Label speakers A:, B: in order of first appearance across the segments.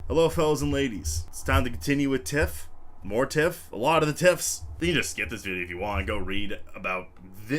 A: Hello, fellas and ladies. It's time to continue with TIFF. More TIFF. A lot of the TIFFs. You can just skip this video if you want and go read about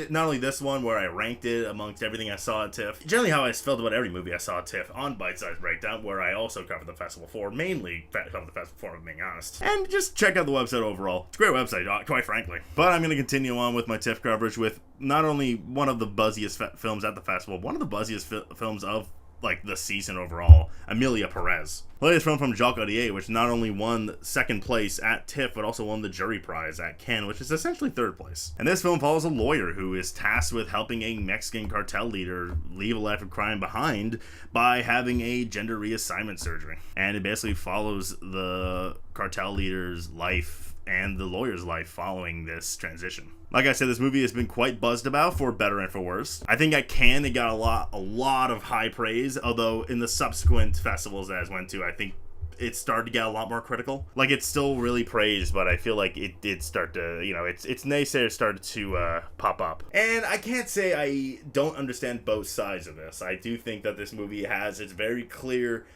A: not only this one where I ranked it amongst everything I saw at TIFF, generally how I felt about every movie I saw at TIFF on Bite Size Breakdown, where I also covered the festival for, mainly covered the festival for, if I'm being honest. And just check out the website overall. It's a great website, quite frankly. But I'm going to continue on with my TIFF coverage with not only one of the buzziest films at the festival, one of the buzziest films of like the season overall, Emilia, Perez. Latest film from Jacques Audier, which not only won second place at TIFF, but also won the jury prize at Cannes, which is essentially third place. And this film follows a lawyer who is tasked with helping a Mexican cartel leader leave a life of crime behind by having a gender reassignment surgery. And it basically follows the cartel leader's life and the lawyer's life following this transition. Like I said, this movie has been quite buzzed about, for better and for worse. I think at Cannes it got a lot of high praise, although in the subsequent festivals that I went to, I think it started to get a lot more critical. Like, it's still really praised, but I feel like it did start to, you know, its naysayers started to pop up. And I can't say I don't understand both sides of this. I do think that this movie has its very clear,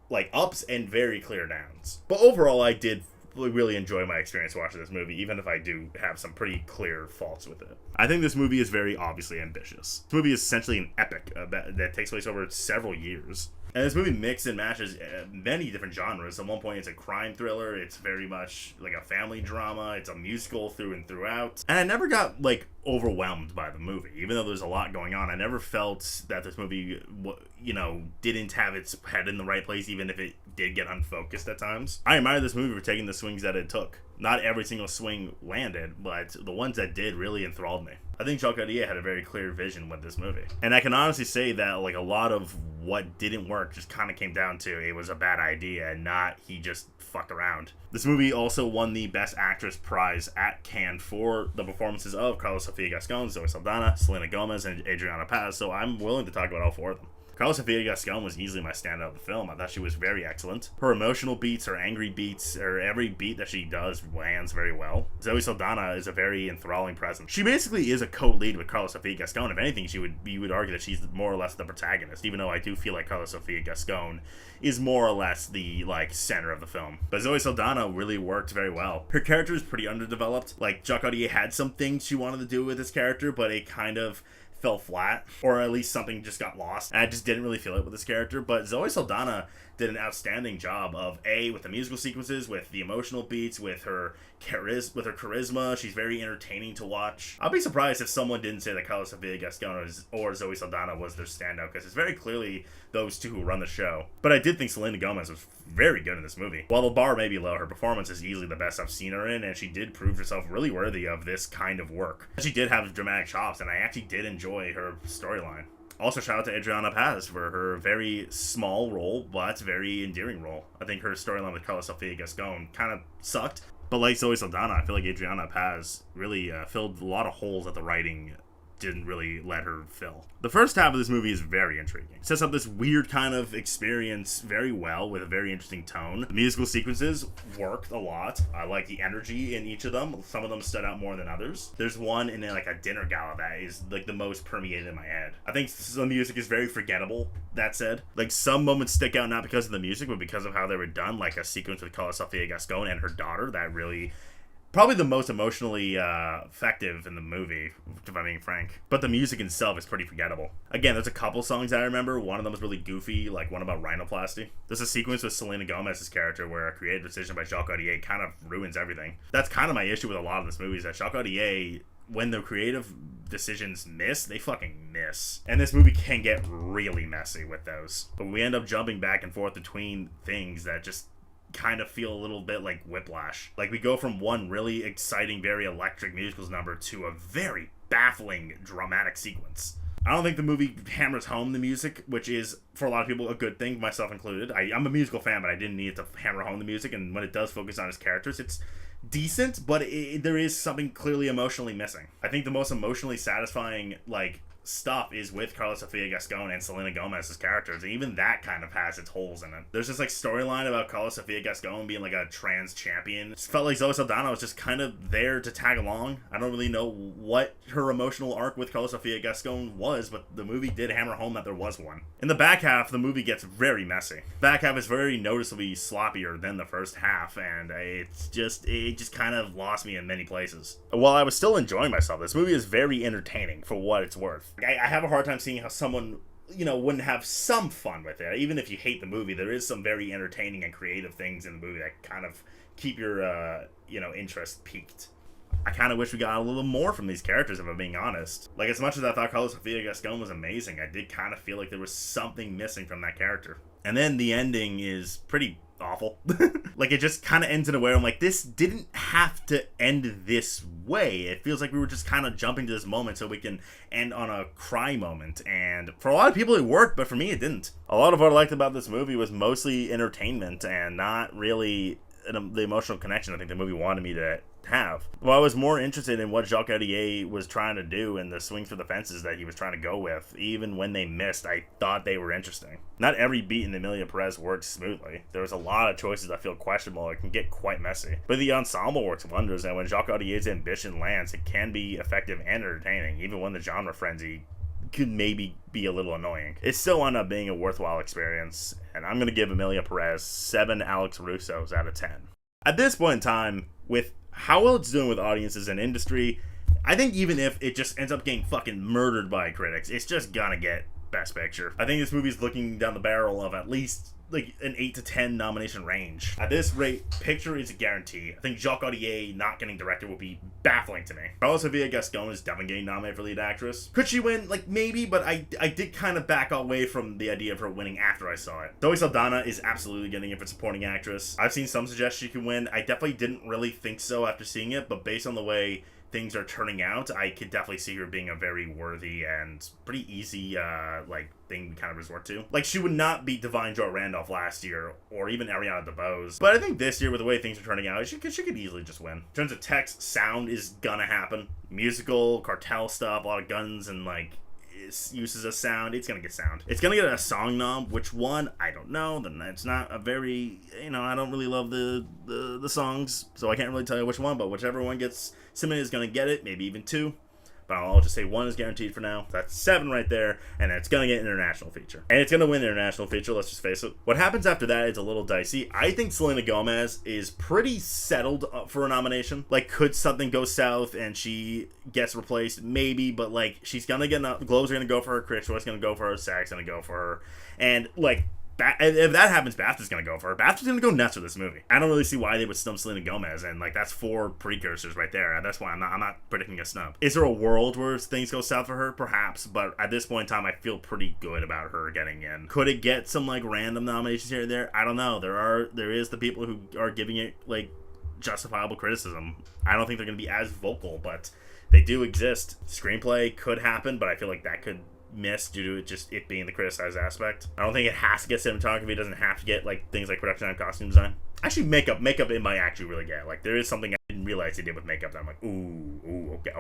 A: like, ups and very clear downs. But overall, I did really enjoy my experience watching this movie, even if I do have some pretty clear faults with it. I think this movie is very obviously ambitious. This movie is essentially an epic that takes place over several years. And this movie mixes and matches many different genres. At one point, it's a crime thriller. It's very much like a family drama. It's a musical through and throughout. And I never got, like, overwhelmed by the movie. Even though there's a lot going on, I never felt that this movie, you know, didn't have its head in the right place, even if it did get unfocused at times. I admire this movie for taking the swings that it took. Not every single swing landed, but the ones that did really enthralled me. I think Jacques Audier had a very clear vision with this movie. And I can honestly say that, like, a lot of what didn't work just kind of came down to it was a bad idea and not he just fucked around. This movie also won the Best Actress prize at Cannes for the performances of Carla Sofia Gascon, Zoe Saldana, Selena Gomez, and Adriano Paz, so I'm willing to talk about all four of them. Carla Sofia Gascon was easily my standout of the film. I thought she was very excellent. Her emotional beats, her angry beats, or every beat that she does lands very well. Zoe Saldana is a very enthralling presence. She basically is a co-lead with Carla Sofia Gascon. If anything, you would argue that she's more or less the protagonist, even though I do feel like Carla Sofia Gascon is more or less the, like, center of the film. But Zoe Saldana really worked very well. Her character is pretty underdeveloped. Like, Jacques Audier had some things she wanted to do with this character, but it kind of fell flat, or at least something just got lost, and I just didn't really feel it with this character. But Zoe Saldana did an outstanding job of with the musical sequences, with the emotional beats, with her charisma. She's very entertaining to watch. I'll be surprised if someone didn't say that Carla Sofia Gascon or Zoe Saldana was their standout, because it's very clearly those two who run the show. But I did think Selena Gomez was very good in this movie. While the bar may be low, her performance is easily the best I've seen her in, and she did prove herself really worthy of this kind of work. She did have dramatic chops, and I actually did enjoy her storyline. Also, shout out to Adriano Paz for her very small role, but very endearing role. I think her storyline with Carla Sofia Gascon kind of sucked, but like Zoe Saldana, I feel like Adriano Paz really filled a lot of holes that the writing didn't really let her fill. The first half of this movie is very intriguing. It sets up this weird kind of experience very well with a very interesting tone. The musical sequences worked a lot. I like the energy in each of them. Some of them stood out more than others. There's one in like a dinner gala that is like the most permeated in my head. I think some music is very forgettable, that said. Like, some moments stick out not because of the music, but because of how they were done, like a sequence with Carla Sofia Gascon and her daughter that really probably the most emotionally effective in the movie, if I'm being frank. But the music itself is pretty forgettable. Again, there's a couple songs I remember. One of them was really goofy, like one about rhinoplasty. There's a sequence with Selena Gomez's character where a creative decision by Jacques Audier kind of ruins everything. That's kind of my issue with a lot of this movie, is that Jacques Audier, when the creative decisions miss, they fucking miss. And this movie can get really messy with those. But we end up jumping back and forth between things that just kind of feel a little bit like whiplash. Like, we go from one really exciting, very electric musicals number to a very baffling dramatic sequence. I don't think the movie hammers home the music, which is, for a lot of people, a good thing, myself included. I'm a musical fan, but I didn't need it to hammer home the music, and when it does focus on his characters, it's decent, but there is something clearly emotionally missing. I think the most emotionally satisfying, like, stuff is with Carla Sofia Gascon and Selena Gomez's characters, and even that kind of has its holes in it. There's this like storyline about Carla Sofia Gascon being like a trans champion. It felt like Zoe Saldana was just kind of there to tag along. I don't really know what her emotional arc with Carla Sofia Gascon was, but the movie did hammer home that there was one. In the back half, the movie gets very messy. Back half is very noticeably sloppier than the first half, and it just kind of lost me in many places. While I was still enjoying myself, this movie is very entertaining for what it's worth. I have a hard time seeing how someone, wouldn't have some fun with it. Even if you hate the movie, there is some very entertaining and creative things in the movie that kind of keep your, interest piqued. I kind of wish we got a little more from these characters, if I'm being honest. Like, as much as I thought Carla Sofia Gascon was amazing, I did kind of feel like there was something missing from that character. And then the ending is pretty awful. Like, it just kind of ends in a way where I'm like, this didn't have to end this way. It feels like we were just kind of jumping to this moment so we can end on a cry moment. And for a lot of people it worked, but for me it didn't. A lot of what I liked about this movie was mostly entertainment and not really the emotional connection I think the movie wanted me to have. Well, I was more interested in what Jacques Audier was trying to do and the swings for the fences that he was trying to go with. Even when they missed, I thought they were interesting. Not every beat in Emilia Perez works smoothly. There was a lot of choices that feel questionable. It can get quite messy. But the ensemble works wonders, and when Jacques Audier's ambition lands, it can be effective and entertaining, even when the genre frenzy could maybe be a little annoying. It still wound up being a worthwhile experience, and I'm going to give Emilia Perez 7 Alex Russos out of 10. At this point in time, with how well it's doing with audiences and industry, I think even if it just ends up getting fucking murdered by critics, it's just gonna get Best Picture. I think this movie's looking down the barrel of at least like an 8 to 10 nomination range. At this rate, picture is a guarantee. I think Jacques Audier not getting director will be baffling to me. Carla Sofia Gascon is definitely getting nominated for lead actress. Could she win? Like, maybe, but I did kind of back away from the idea of her winning after I saw it. Zoe Saldana is absolutely getting it for supporting actress. I've seen some suggest she could win. I definitely didn't really think so after seeing it, but based on the way things are turning out, I could definitely see her being a very worthy and pretty easy thing to kind of resort to. Like, she would not beat Divine Joy Randolph last year, or even Ariana DeBose. But I think this year, with the way things are turning out, she could easily just win. In terms of text, sound is gonna happen. Musical, cartel stuff, a lot of guns and uses of sound. It's gonna get sound. It's gonna get a song nom. Which one? I don't know. Then it's not a very, I don't really love the songs, so I can't really tell you which one, but whichever one gets submitted is gonna get it, maybe even 2. But I'll just say 1 is guaranteed for now. That's 7 right there, and it's gonna get international feature. And it's gonna win international feature, let's just face it. What happens after that is a little dicey. I think Selena Gomez is pretty settled for a nomination. Like, could something go south and she gets replaced? Maybe, but she's gonna get, Globes are gonna go for her, Critics' Choice gonna go for her, SAG's gonna go for her, and if that happens, BAFTA's gonna go for her. BAFTA's gonna go nuts for this movie. I don't really see why they would snub Selena Gomez, and that's 4 precursors right there. That's why I'm not predicting a snub. Is there a world where things go south for her? Perhaps, but at this point in time, I feel pretty good about her getting in. Could it get some random nominations here and there? I don't know. There is the people who are giving it justifiable criticism. I don't think they're gonna be as vocal, but they do exist. Screenplay could happen, but I feel like that could miss due to it being the criticized aspect. I don't think it has to get cinematography. It doesn't have to get things like production and costume design. Actually, makeup it might actually really get. There is something I didn't realize they did with makeup that I'm like, ooh, okay.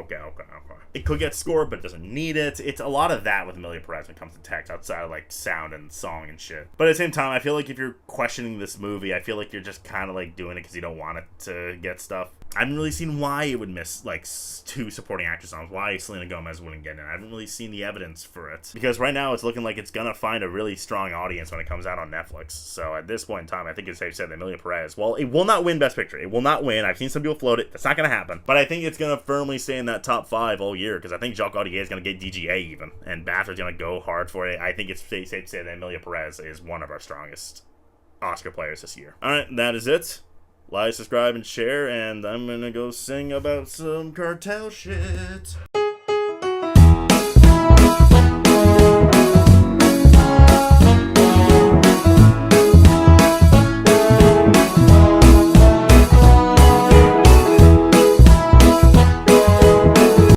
A: It could get score, but it doesn't need it. It's a lot of that with Emilia Perez when it comes to text outside of sound and song and shit. But at the same time, I feel like if you're questioning this movie, I feel like you're just kind of doing it because you don't want it to get stuff. I haven't really seen why it would miss 2 supporting actress songs, why Selena Gomez wouldn't get in. I haven't really seen the evidence for it. Because right now it's looking like it's gonna find a really strong audience when it comes out on Netflix. So at this point in time, I think it's safe to say that Emilia Perez, well, it will not win Best Picture. It will not win. I've seen some people float it. That's not gonna happen. But I think it's gonna firmly stay in that top 5 all year, because I think Jacques Audier is gonna get DGA even, and BAFTA's gonna go hard for it. I think it's safe to say that Emilia Perez is one of our strongest Oscar players this year. Alright, that is it. Like, subscribe, and share, and I'm gonna go sing about some cartel shit.